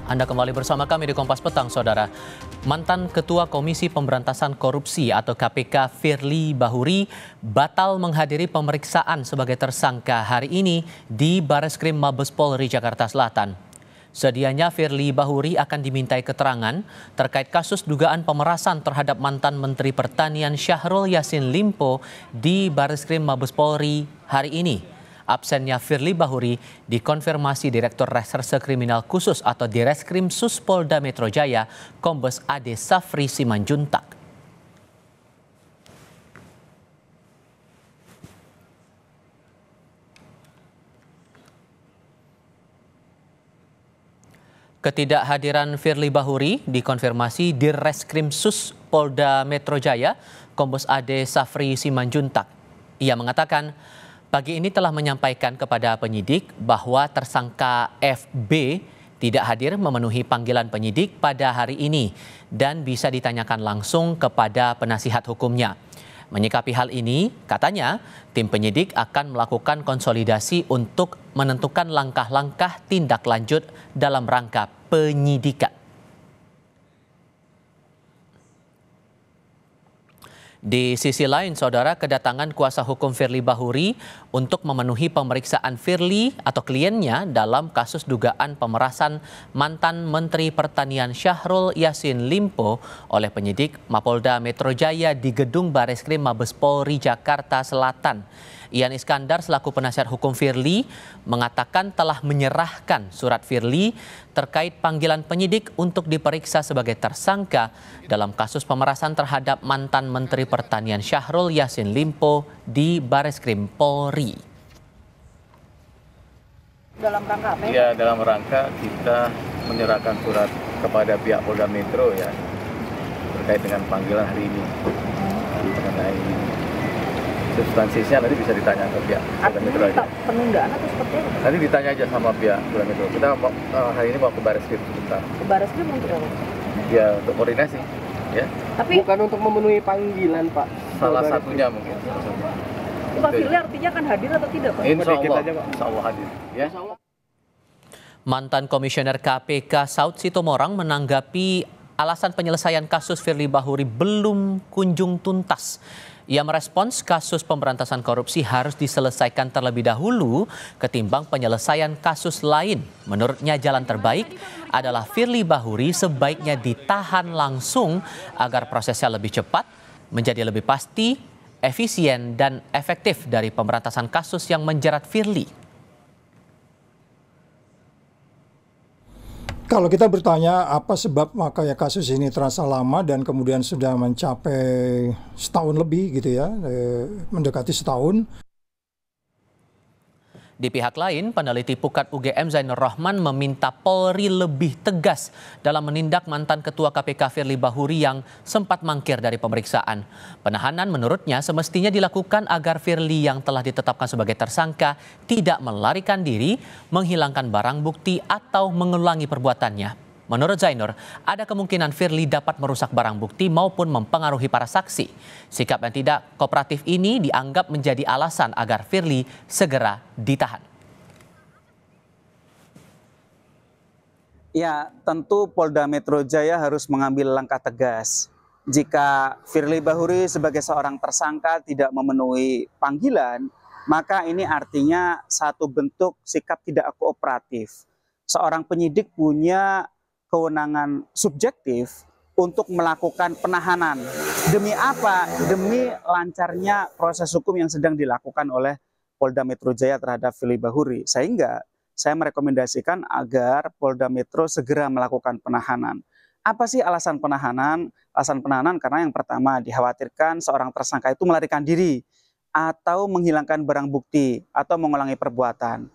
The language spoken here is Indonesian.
Anda kembali bersama kami di Kompas Petang, Saudara. Mantan Ketua Komisi Pemberantasan Korupsi atau KPK Firly Bahuri batal menghadiri pemeriksaan sebagai tersangka hari ini di Bareskrim Mabes Polri Jakarta Selatan. Sedianya Firly Bahuri akan dimintai keterangan terkait kasus dugaan pemerasan terhadap mantan Menteri Pertanian Syahrul Yassin Limpo di Bareskrim Mabes Polri hari ini. Absennya Firly Bahuri dikonfirmasi Direktur Reserse Kriminal Khusus atau Direskrim Sus Polda Metro Jaya, Kombes Ade Safri Simanjuntak. Ketidakhadiran Firly Bahuri dikonfirmasi Direskrim Sus Polda Metro Jaya, Kombes Ade Safri Simanjuntak. Ia mengatakan, pagi ini telah menyampaikan kepada penyidik bahwa tersangka FB tidak hadir memenuhi panggilan penyidik pada hari ini dan bisa ditanyakan langsung kepada penasihat hukumnya. Menyikapi hal ini, katanya tim penyidik akan melakukan konsolidasi untuk menentukan langkah-langkah tindak lanjut dalam rangka penyidikan. Di sisi lain, Saudara, kedatangan kuasa hukum Firly Bahuri untuk memenuhi pemeriksaan Firly atau kliennya dalam kasus dugaan pemerasan mantan Menteri Pertanian Syahrul Yassin Limpo oleh penyidik Mapolda Metro Jaya di Gedung Bareskrim Mabes Polri Jakarta Selatan. Ian Iskandar selaku penasihat hukum Firly mengatakan telah menyerahkan surat Firly terkait panggilan penyidik untuk diperiksa sebagai tersangka dalam kasus pemerasan terhadap mantan Menteri Pertanian Syahrul Yassin Limpo di Bareskrim Polri. Dalam rangka apa? Ya, dalam rangka kita menyerahkan surat kepada pihak Polda Metro ya terkait dengan panggilan hari ini mengenai substansinya nanti bisa ditanya ke pihak Polda Metro aja. Penundaan atau seperti apa? Nanti ditanya aja sama pihak Polda Metro. Kita hari ini mau ke Bareskrim sebentar. Ke Bareskrim untuk apa? Ya, untuk koordinasi. Ya. Tapi bukan untuk memenuhi panggilan, Pak. Salah satunya mungkin. Pak Firly artinya akan hadir atau tidak, Pak? Insya Allah hadir. Ya. Mantan Komisioner KPK Saud Sitomorang menanggapi alasan penyelesaian kasus Firly Bahuri belum kunjung tuntas. Ia merespons kasus pemberantasan korupsi harus diselesaikan terlebih dahulu ketimbang penyelesaian kasus lain. Menurutnya jalan terbaik adalah Firly Bahuri sebaiknya ditahan langsung agar prosesnya lebih cepat, menjadi lebih pasti, efisien, dan efektif dari pemberantasan kasus yang menjerat Firly. Kalau kita bertanya apa sebab makanya kasus ini terasa lama dan kemudian sudah mencapai setahun lebih gitu ya, mendekati setahun. Di pihak lain, peneliti Pukat UGM Zainur Rahman meminta Polri lebih tegas dalam menindak mantan Ketua KPK Firly Bahuri yang sempat mangkir dari pemeriksaan. Penahanan menurutnya semestinya dilakukan agar Firly yang telah ditetapkan sebagai tersangka tidak melarikan diri, menghilangkan barang bukti atau mengulangi perbuatannya. Menurut Zainur, ada kemungkinan Firly dapat merusak barang bukti maupun mempengaruhi para saksi. Sikap yang tidak kooperatif ini dianggap menjadi alasan agar Firly segera ditahan. Ya, tentu Polda Metro Jaya harus mengambil langkah tegas. Jika Firly Bahuri sebagai seorang tersangka tidak memenuhi panggilan, maka ini artinya satu bentuk sikap tidak kooperatif. Seorang penyidik punya kewenangan subjektif untuk melakukan penahanan. Demi apa? Demi lancarnya proses hukum yang sedang dilakukan oleh Polda Metro Jaya terhadap Firly Bahuri. Sehingga saya merekomendasikan agar Polda Metro segera melakukan penahanan. Apa sih alasan penahanan? Alasan penahanan karena yang pertama dikhawatirkan seorang tersangka itu melarikan diri atau menghilangkan barang bukti atau mengulangi perbuatan.